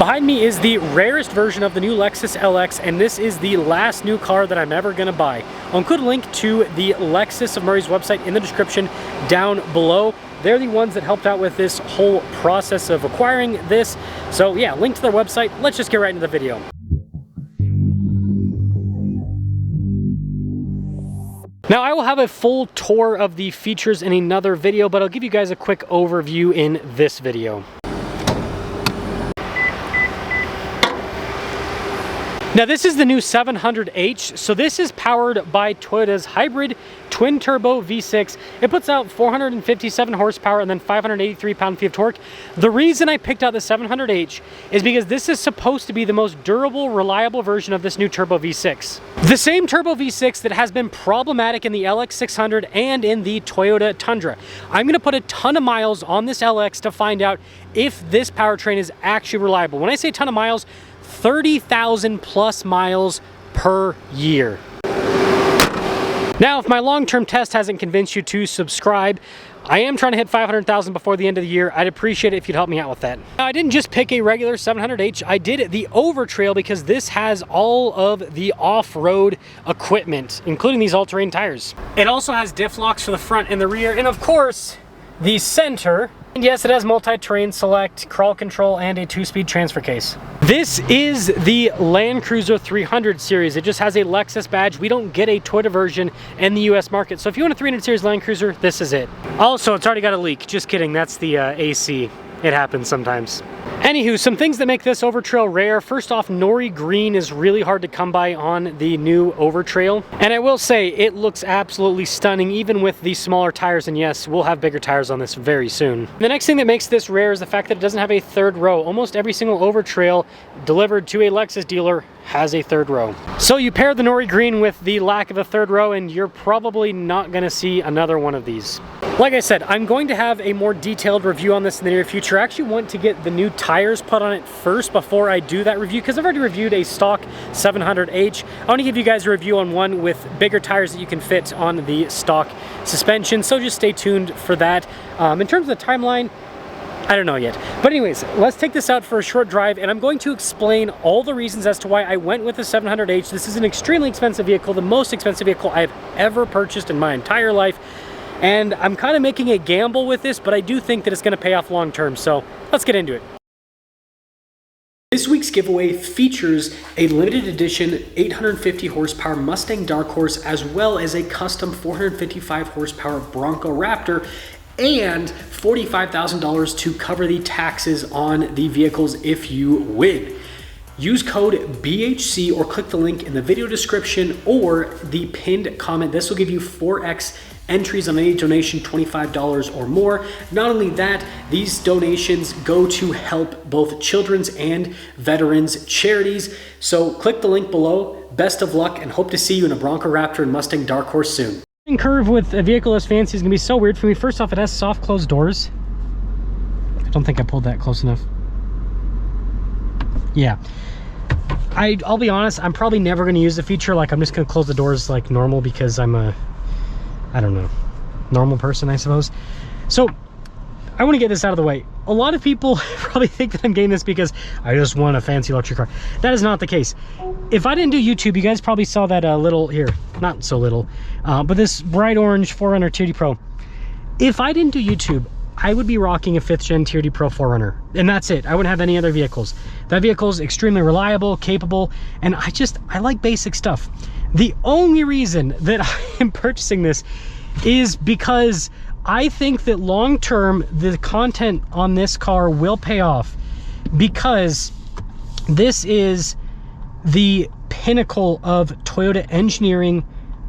Behind me is the rarest version of the new Lexus LX, and this is the last new car that I'm ever gonna buy. I'll include a link to the Lexus of Murray's website in the description down below. They're the ones that helped out with this whole process of acquiring this. So yeah, link to their website. Let's just get right into the video. Now, I will have a full tour of the features in another video, but I'll give you guys a quick overview in this video. Now, this is the new 700H. So this is powered by Toyota's hybrid twin turbo V6. It puts out 457 horsepower and then 583 pound-feet of torque. The reason I picked out the 700H is because this is supposed to be the most durable, reliable version of this new turbo V6. The same turbo V6 that has been problematic in the LX600 and in the Toyota Tundra. I'm gonna put a ton of miles on this LX to find out if this powertrain is actually reliable. When I say ton of miles, 30,000 plus miles per year. Now, if my long-term test hasn't convinced you to subscribe, I am trying to hit 500,000 before the end of the year. I'd appreciate it if you'd help me out with that. Now, I didn't just pick a regular 700H. I did the Overtrail because this has all of the off-road equipment, including these all-terrain tires. It also has diff locks for the front and the rear, and of course, the center. And yes, it has multi-terrain select, crawl control, and a 2-speed transfer case. This is the Land Cruiser 300 series. It just has a Lexus badge. We don't get a Toyota version in the US market. So if you want a 300 series Land Cruiser, this is it. Also, it's already got a leak. Just kidding, that's the AC. It happens sometimes. Anywho, some things that make this Overtrail rare. First off, Nori Green is really hard to come by on the new Overtrail. And I will say, it looks absolutely stunning, even with the smaller tires. And yes, we'll have bigger tires on this very soon. The next thing that makes this rare is the fact that it doesn't have a third row. Almost every single Overtrail delivered to a Lexus dealer has a third row. So you pair the Nori Green with the lack of a third row, and you're probably not gonna see another one of these. Like I said, I'm going to have a more detailed review on this in the near future. I actually want to get the new tires put on it first before I do that review, because I've already reviewed a stock 700H. I want to give you guys a review on one with bigger tires that you can fit on the stock suspension, so just stay tuned for that. In terms of the timeline, I don't know yet. But anyways, let's take this out for a short drive, and I'm going to explain all the reasons as to why I went with the 700H. This is an extremely expensive vehicle, the most expensive vehicle I've ever purchased in my entire life. And I'm kind of making a gamble with this, but I do think that it's going to pay off long term. So let's get into it. This week's giveaway features a limited edition 850 horsepower Mustang Dark Horse, as well as a custom 455 horsepower Bronco Raptor, and $45,000 to cover the taxes on the vehicles if you win. Use code BHC or click the link in the video description or the pinned comment. This will give you 4x entries on any donation, $25 or more. Not only that, these donations go to help both children's and veterans charities. So click the link below. Best of luck, and hope to see you in a Bronco Raptor and Mustang Dark Horse soon. Curve with a vehicle as fancy is gonna be so weird for me. First off, it has soft closed doors. I don't think I pulled that close enough. Yeah. I'll be honest, I'm probably never going to use the feature. Like, I'm just going to close the doors like normal because I'm a, I don't know, normal person, I suppose. So I want to get this out of the way. A lot of people probably think that I'm getting this because I just want a fancy electric car. That is not the case. If I didn't do YouTube, you guys probably saw that little, here, not so little, but this bright orange 4Runner TRD Pro. If I didn't do YouTube, I would be rocking a 5th gen TRD Pro 4Runner, and that's it. I wouldn't have any other vehicles. That vehicle is extremely reliable, capable, and I like basic stuff. The only reason that I am purchasing this is because I think that long-term, the content on this car will pay off, because this is the pinnacle of Toyota engineering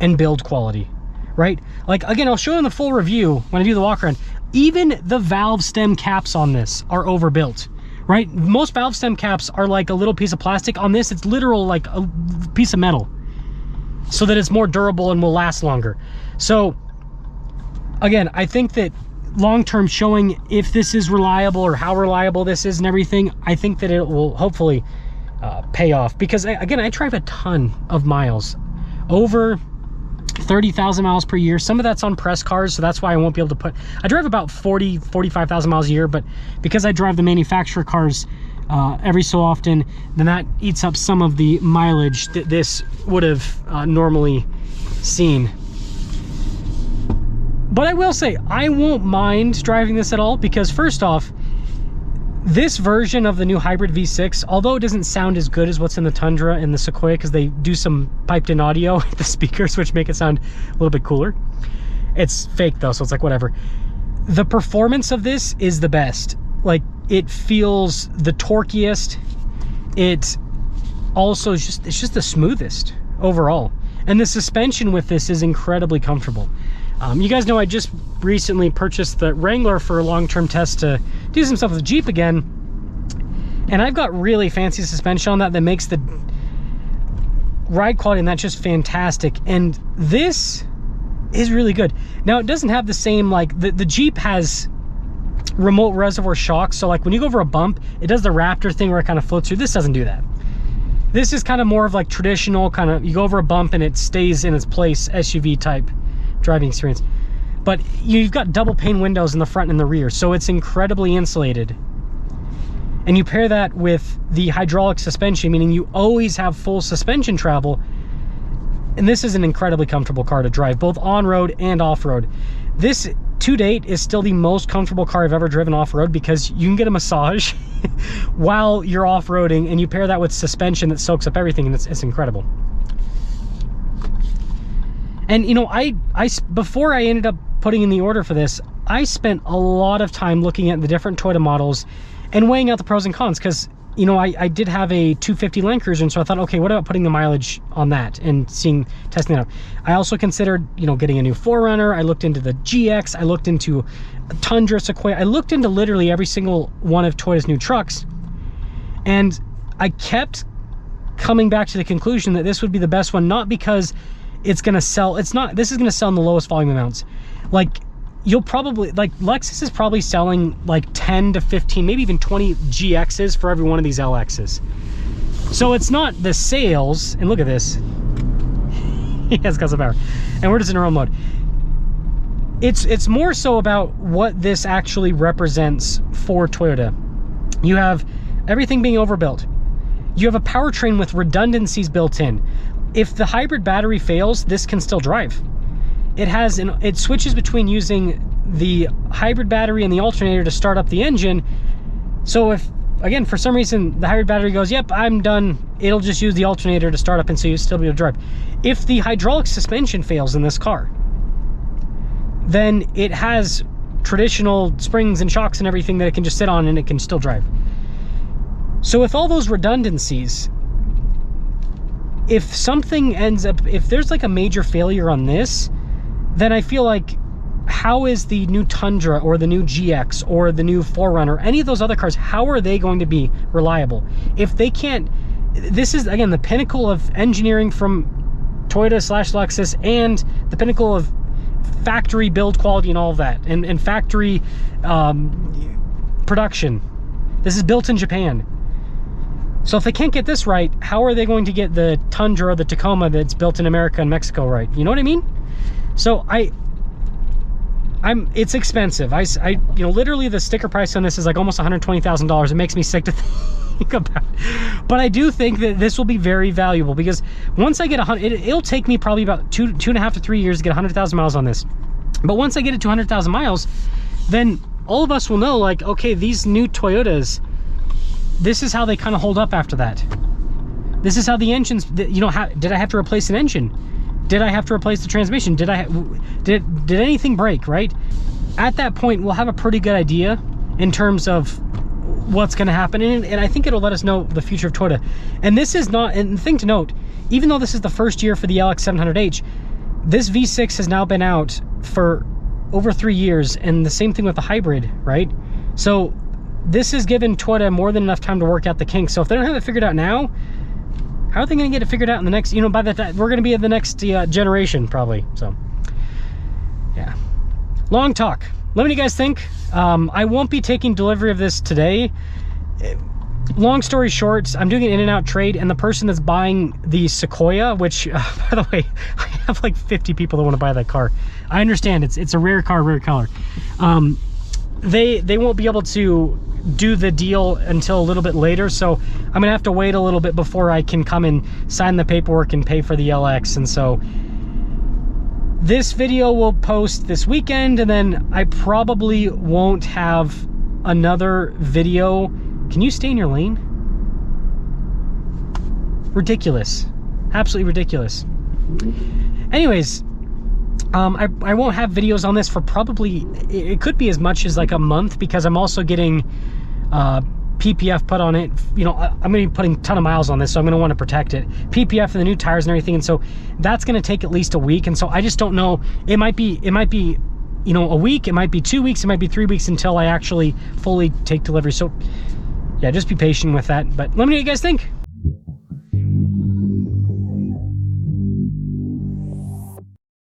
and build quality, right? Like, again, I'll show you in the full review when I do the walk around. Even the valve stem caps on this are overbuilt, right? Most valve stem caps are like a little piece of plastic. On this, it's literal like a piece of metal, so that it's more durable and will last longer. So again, I think that long-term, showing if this is reliable or how reliable this is and everything, I think that it will hopefully pay off, because again, I drive a ton of miles, over 30,000 miles per year. Some of that's on press cars, so that's why I won't be able to put, I drive about 45,000 miles a year, but because I drive the manufacturer cars every so often, then that eats up some of the mileage that this would have normally seen. But I will say, I won't mind driving this at all, because first off, this version of the new hybrid V6, although it doesn't sound as good as what's in the Tundra and the Sequoia, because they do some piped in audio with the speakers, which make it sound a little bit cooler. It's fake though, so it's like whatever. The performance of this is the best. Like, it feels the torquiest. It also it's just the smoothest overall. And the suspension with this is incredibly comfortable. You guys know I just recently purchased the Wrangler for a long-term test to do some stuff with Jeep again. And I've got really fancy suspension on that makes the ride quality and that's just fantastic. And this is really good. Now, it doesn't have the same, like, the Jeep has remote reservoir shocks. So, like, when you go over a bump, it does the Raptor thing where it kind of floats through. This doesn't do that. This is kind of more of like traditional kind of, you go over a bump and it stays in its place, SUV type driving experience. But you've got double pane windows in the front and the rear, so it's incredibly insulated. And you pair that with the hydraulic suspension, meaning you always have full suspension travel. And this is an incredibly comfortable car to drive, both on-road and off-road. This, to date, is still the most comfortable car I've ever driven off-road, because you can get a massage while you're off-roading, and you pair that with suspension that soaks up everything, and it's incredible. And, you know, before I ended up putting in the order for this, I spent a lot of time looking at the different Toyota models and weighing out the pros and cons, because, you know, I did have a 250 Land Cruiser, and so I thought, okay, what about putting the mileage on that and testing it out? I also considered, you know, getting a new 4Runner. I looked into the GX. I looked into Tundra, Sequoia. I looked into literally every single one of Toyota's new trucks, and I kept coming back to the conclusion that this would be the best one, not because it's going to sell. This is going to sell in the lowest volume amounts. Like, you'll probably, like, Lexus is probably selling like 10 to 15, maybe even 20 GXs for every one of these LXs. So it's not the sales, and look at this. It's got some power. And we're just in normal mode. It's more so about what this actually represents for Toyota. You have everything being overbuilt. You have a powertrain with redundancies built in. If the hybrid battery fails, this can still drive. It switches between using the hybrid battery and the alternator to start up the engine. So if, again, for some reason the hybrid battery goes, yep, I'm done, it'll just use the alternator to start up, and so you still be able to drive. If the hydraulic suspension fails in this car, then it has traditional springs and shocks and everything that it can just sit on, and it can still drive. So with all those redundancies, if something ends up, if there's like a major failure on this, then I feel like, how is the new Tundra or the new GX or the new 4Runner, any of those other cars, how are they going to be reliable? If they can't, this is, again, the pinnacle of engineering from Toyota / Lexus, and the pinnacle of factory build quality and all of that, and factory production. This is built in Japan. So if they can't get this right, how are they going to get the Tundra or the Tacoma that's built in America and Mexico right? You know what I mean? So it's expensive. You know, literally the sticker price on this is like almost $120,000. It makes me sick to think about. But I do think that this will be very valuable, because once I get it'll take me probably about 2.5 to 3 years to get 100,000 miles on this. But once I get it to 100,000 miles, then all of us will know, like, okay, these new Toyotas, this is how they kind of hold up after that. This is how the engines, you know, did I have to replace an engine? Did I have to replace the transmission? Did anything break, right? At that point, we'll have a pretty good idea in terms of what's going to happen, and I think it'll let us know the future of Toyota. And this is not, and the thing to note, even though this is the first year for the LX700H, this V6 has now been out for over 3 years, and the same thing with the hybrid, right? So this has given Toyota more than enough time to work out the kinks. So if they don't have it figured out now, how are they going to get it figured out in the next, you know, by the time we're going to be in the next generation probably. So yeah, long talk. Let me know what you guys think. I won't be taking delivery of this today. Long story short, I'm doing an in-and-out trade, and the person that's buying the Sequoia, which by the way, I have like 50 people that want to buy that car. I understand it's a rare car, rare color. They won't be able to do the deal until a little bit later, so I'm gonna have to wait a little bit before I can come and sign the paperwork and pay for the LX. And so this video will post this weekend, and then I probably won't have another video. Can you stay in your lane? Ridiculous. Absolutely ridiculous. Anyways, I won't have videos on this for probably, it could be as much as like a month, because I'm also getting PPF put on it. You know, I'm gonna be putting a ton of miles on this, so I'm gonna want to protect it. PPF and the new tires and everything, and so that's gonna take at least a week. And so I just don't know, it might be, you know, a week, it might be 2 weeks, it might be 3 weeks until I actually fully take delivery. So yeah, just be patient with that, but let me know what you guys think.